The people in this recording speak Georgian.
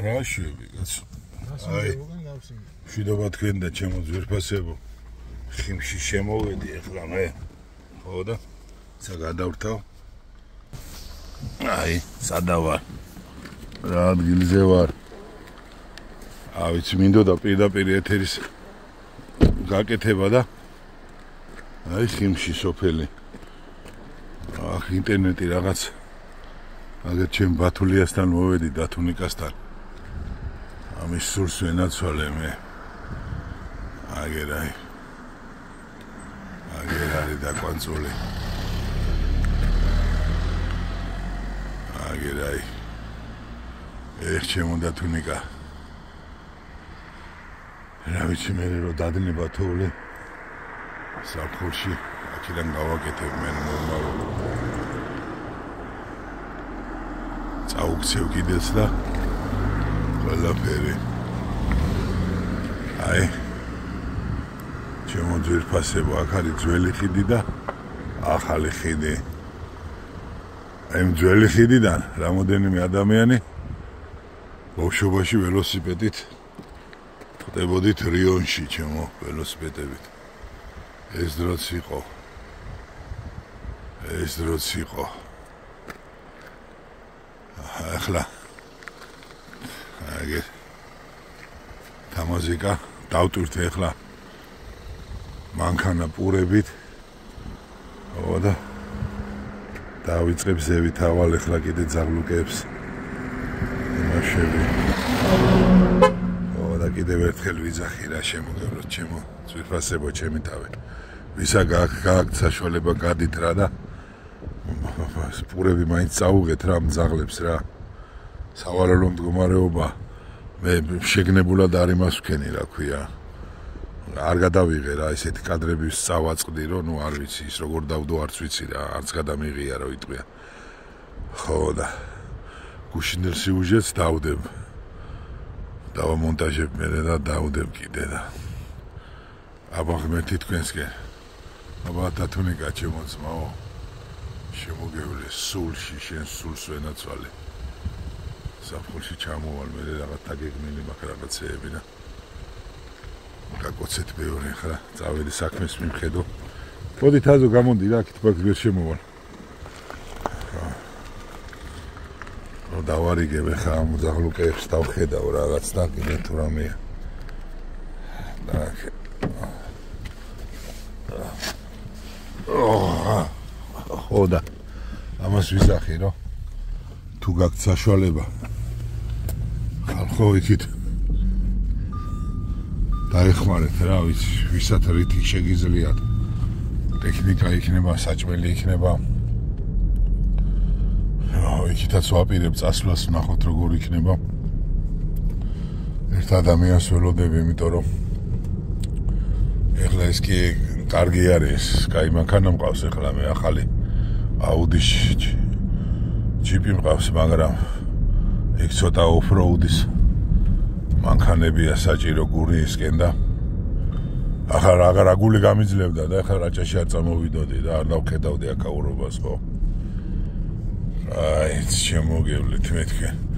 რა შვები კაცო. აი. მშვიდობა თქვენ და ჩემო ძვირფასებო. ხიმში შემოვედი ახლა მე. ხო და საგადავრთავ. აი, სადა ვარ. რა ადგილზე ვარ. ავიც მინდოდა პირდაპირ ეთერის გაკეთება და აი ხიმში სოფელი. ახ ინტერნეტი რაღაც აგერ ჩემ ბათულიასთან მოვედი დათუნიკასთან. ამის სურს ვენაცვალე მე. აგერ არის დაკვანწული. აგერ ჩემო დათუნიკა. რა ვიცი მე რომ დადნება თოვლი საფხურში აქედან გავაკეთებ მე ნორმალურად. წაუქცევ კიდეც და ყველაფერი. აი ჩემო ძვირფასებო, აქ არის ძველი ხიდი და ახალი ხიდი. აი ძველი ხიდიდან რამოდენიმე ადამიანი ბავშვობაში ველოსიპედით ხდებოდით რიონში ჩემო ველოსიპედებით. ეს დროც იყო. ახლა აგერ თამაზიკა დავტვირთ ახლა მანქანა პურებით. ო და დავიწყებ ზევით ავალ ახლა კიდე ძაღლუკებს იმაშები. და კიდევ ერთხელ ვიძახი რა შემოგევლოთ ჩემო ძვირფასებო ჩემი თავი. ვისა გააქვთ საშუალება გადით რა და პურები მაინც წაუღეთ რა მძაღლებს რა. სავალალო მდგომარეობა მე შეგნებულად არ იმას ვქენი რა ქვია. არ გადავიღე რა ესეთი კადრები წავაწყდი რომ ნუ არ ვიცი ის როგორ დავდო არც ვიცი რა არც გადამიღია რა ვიტყვია. ხო და გუშინდელ სიუჟეტს დავდებ. დავამონტაჟებ მე და დავდებ კიდე და აბა ღმერთი თქვენსკენ. აბა დათუნიკა ჩემო ძმაო. შემოგევლე სულში შენ სულს ვენაცვალე. საფხურში ჩამოვალ მე რაღაც დაგეგმილი მაქვს რაღაცეები და გაკოცეთ მეორე ხა წავედი საქმეს მიმხედო. მოდი თაზო გამოდი რა აქ თქვენ ვერ შემოვალ. რო დავარიგებ ხა ამ ძაღლუკებს დავხედავ რაღაც და კიდე თუ რამეა. ხო და ამას ვიზახი რომ თუ გაქვთ საშუალება ხალხო იქით დაეხმარეთ რა ვიცი ვისაც რითი შეგიძლიათ ტექნიკა იქნება საჭმელი იქნება იქითაც ვაპირებ წასვლას ვნახოთ როგორ იქნება ერთ ადამიანს ველოდები იმიტომ რომ ეხლა ეს კი კარგი არის კაი მანქანა მყავს ეხლა მე ახალი აუდის ჯიპი მყავს მაგრამ იქ ცოტა ოფროუდის მანქანებია საჭირო გურიისკენ და ახლა რა გული გამიძლებდა და ახლა რაჭაში არ წამოვიდოდი და არ დავხედავდი აქაურობას ხო აი შემოგევლით მე თქვენ